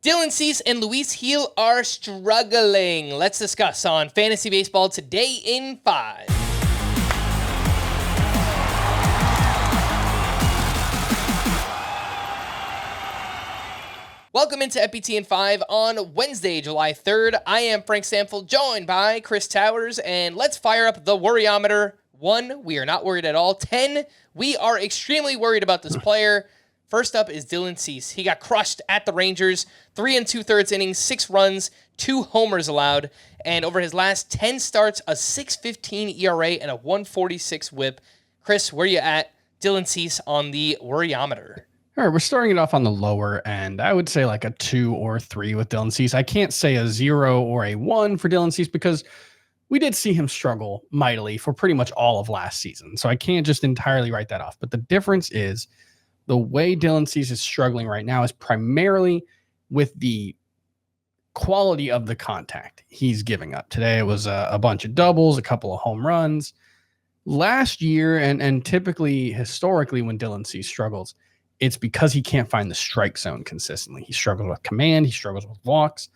Dylan Cease and Luis Gil are struggling. Let's discuss on Fantasy Baseball today in 5. Welcome into FBT in 5 on Wednesday, July 3rd. I am Frank Stampfl, joined by Chris Towers, and let's fire up the worryometer. 1, we are not worried at all. 10, we are extremely worried about this player. First up is Dylan Cease. He got crushed at the Rangers, 3 2/3 innings, 6 runs, 2 homers allowed, and over his last 10 starts, a 6.15 ERA and a 1.46 WHIP. Chris, where you at? Dylan Cease on the worryometer. All right, we're starting it off on the lower end. I would say like a 2 or 3 with Dylan Cease. I can't say a 0 or a 1 for Dylan Cease because we did see him struggle mightily for pretty much all of last season. So I can't just entirely write that off. But the difference is the way Dylan Cease is struggling right now is primarily with the quality of the contact he's giving up. Today it was a bunch of doubles, a couple of home runs. Last year, and typically, historically, when Dylan Cease struggles, it's because he can't find the strike zone consistently. He struggles with command. He struggles with walks.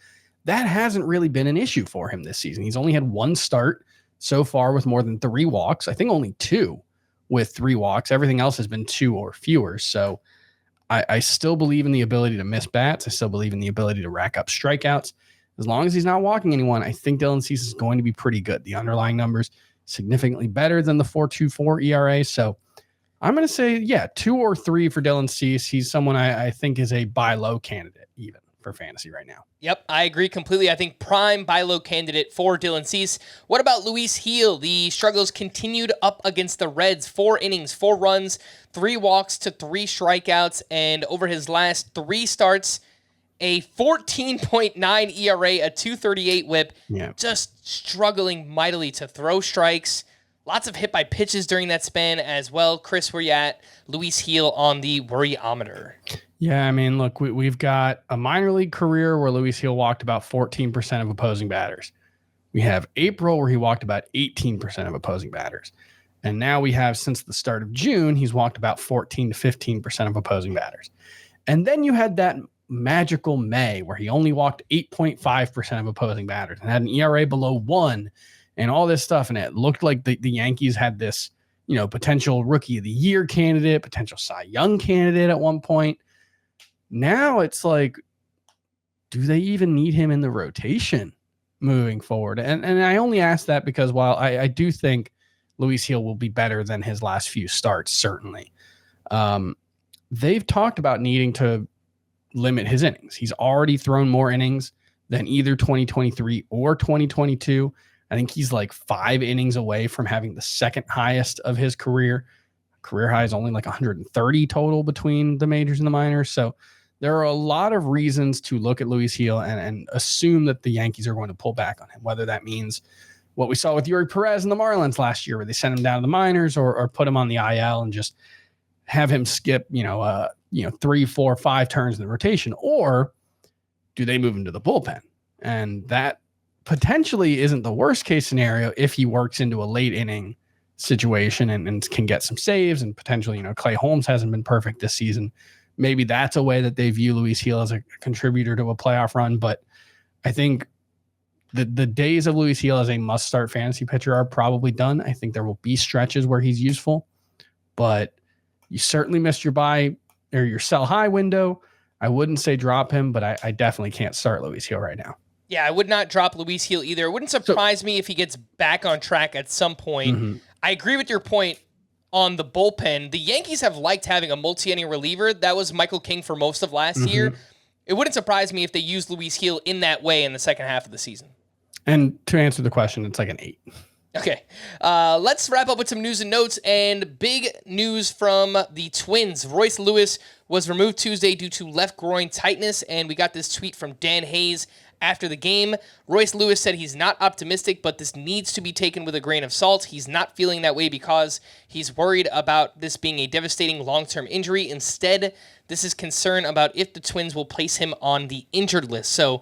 That hasn't really been an issue for him this season. He's only had 1 start so far with more than 3 walks. I think only 2 with 3 walks. Everything else has been 2 or fewer. So I still believe in the ability to miss bats. I still believe in the ability to rack up strikeouts. As long as he's not walking anyone, I think Dylan Cease is going to be pretty good. The underlying numbers significantly better than the 4.24 ERA. So I'm going to say, 2 or 3 for Dylan Cease. He's someone I think is a buy low candidate even for fantasy right now. Yep, I agree completely. I think prime buy low candidate for Dylan Cease. What about Luis Gil? The struggles continued up against the Reds. 4 innings, 4 runs, 3 walks to 3 strikeouts, and over his last 3 starts, a 14.9 ERA, a 2.38 WHIP. Yeah. Just struggling mightily to throw strikes. Lots of hit by pitches during that span as well. Chris, where you at? Luis Gil on the worryometer. Yeah, I mean, look, we've got a minor league career where Luis Gil walked about 14% of opposing batters. We have April where he walked about 18% of opposing batters. And now we have, since the start of June, he's walked about 14 to 15% of opposing batters. And then you had that magical May where he only walked 8.5% of opposing batters and had an ERA below 1 and all this stuff. And it looked like the Yankees had this, potential rookie of the year candidate, potential Cy Young candidate at one point. Now it's like, do they even need him in the rotation moving forward? And I only ask that because while I do think Luis Gil will be better than his last few starts, certainly, they've talked about needing to limit his innings. He's already thrown more innings than either 2023 or 2022. I think he's like 5 innings away from having the second highest of his career. Career high is only like 130 total between the majors and the minors. So there are a lot of reasons to look at Luis Gil and assume that the Yankees are going to pull back on him, whether that means what we saw with Yuri Perez and the Marlins last year, where they sent him down to the minors or put him on the IL and just have him skip, 3, 4, 5 turns in the rotation, or do they move him to the bullpen? And that potentially isn't the worst case scenario if he works into a late inning situation and can get some saves, and potentially, Clay Holmes hasn't been perfect this season. Maybe that's a way that they view Luis Gil as a contributor to a playoff run. But I think the days of Luis Gil as a must-start fantasy pitcher are probably done. I think there will be stretches where he's useful, but you certainly missed your buy or your sell high window. I wouldn't say drop him, but I definitely can't start Luis Gil right now. Yeah, I would not drop Luis Gil either. It wouldn't surprise me if he gets back on track at some point. Mm-hmm. I agree with your point on the bullpen. The Yankees have liked having a multi-inning reliever. That was Michael King for most of last year. It wouldn't surprise me if they used Luis Gil in that way in the second half of the season. And to answer the question, it's like an 8. Okay. Let's wrap up with some news and notes, and big news from the Twins. Royce Lewis was removed Tuesday due to left groin tightness, and we got this tweet from Dan Hayes after the game. Royce Lewis said he's not optimistic, but this needs to be taken with a grain of salt. He's not feeling that way because he's worried about this being a devastating long-term injury. Instead, this is concern about if the Twins will place him on the injured list. So,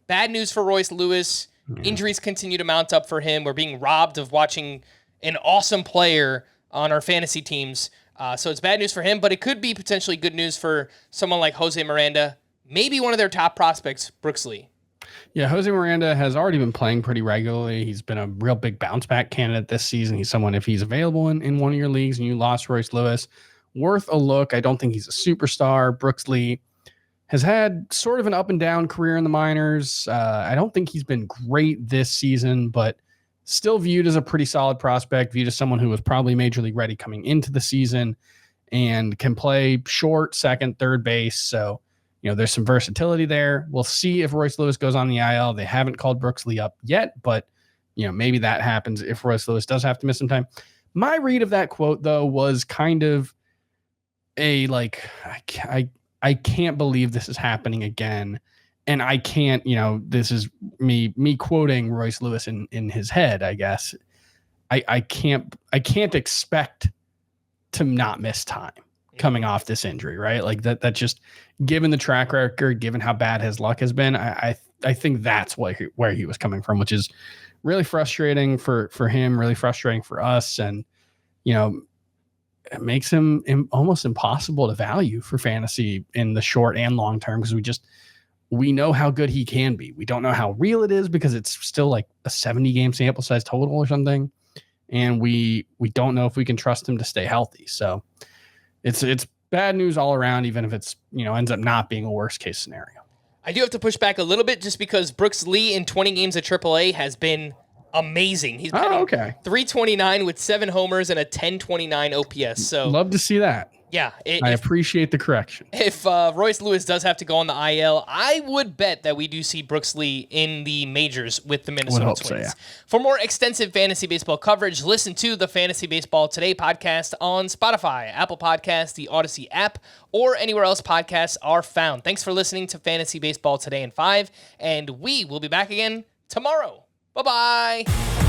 bad news for Royce Lewis. Injuries continue to mount up for him. We're being robbed of watching an awesome player on our fantasy teams. So it's bad news for him, but it could be potentially good news for someone like Jose Miranda, maybe one of their top prospects, Brooks Lee. Yeah, Jose Miranda has already been playing pretty regularly. He's been a real big bounce back candidate this season. He's someone, if he's available in one of your leagues and you lost Royce Lewis, worth a look. I don't think he's a superstar. Brooks Lee has had sort of an up and down career in the minors. I don't think he's been great this season, but still viewed as a pretty solid prospect, viewed as someone who was probably major league ready coming into the season and can play short, second, third base. So, there's some versatility there. We'll see if Royce Lewis goes on the IL. They haven't called Brooks Lee up yet, but maybe that happens if Royce Lewis does have to miss some time. My read of that quote, though, was kind of a I can't believe this is happening again. And I can't, this is me quoting Royce Lewis in his head, I guess. I can't expect to not miss time coming off this injury, right? Like that just given the track record, given how bad his luck has been, I think that's where he was coming from, which is really frustrating for him, really frustrating for us. And, it makes him almost impossible to value for fantasy in the short and long term, because we know how good he can be. We don't know how real it is because it's still like a 70 game sample size total or something. And we don't know if we can trust him to stay healthy. So it's bad news all around, even if it's, ends up not being a worst case scenario. I do have to push back a little bit just because Brooks Lee in 20 games at AAA has been amazing. He's been 329 with 7 homers and a 1029 OPS. So love to see that. Yeah. I appreciate the correction. If Royce Lewis does have to go on the IL, I would bet that we do see Brooks Lee in the majors with the Minnesota Twins. So, yeah. For more extensive fantasy baseball coverage, listen to the Fantasy Baseball Today podcast on Spotify, Apple Podcasts, the Odyssey app, or anywhere else podcasts are found. Thanks for listening to Fantasy Baseball Today in 5, and we will be back again tomorrow. Bye-bye.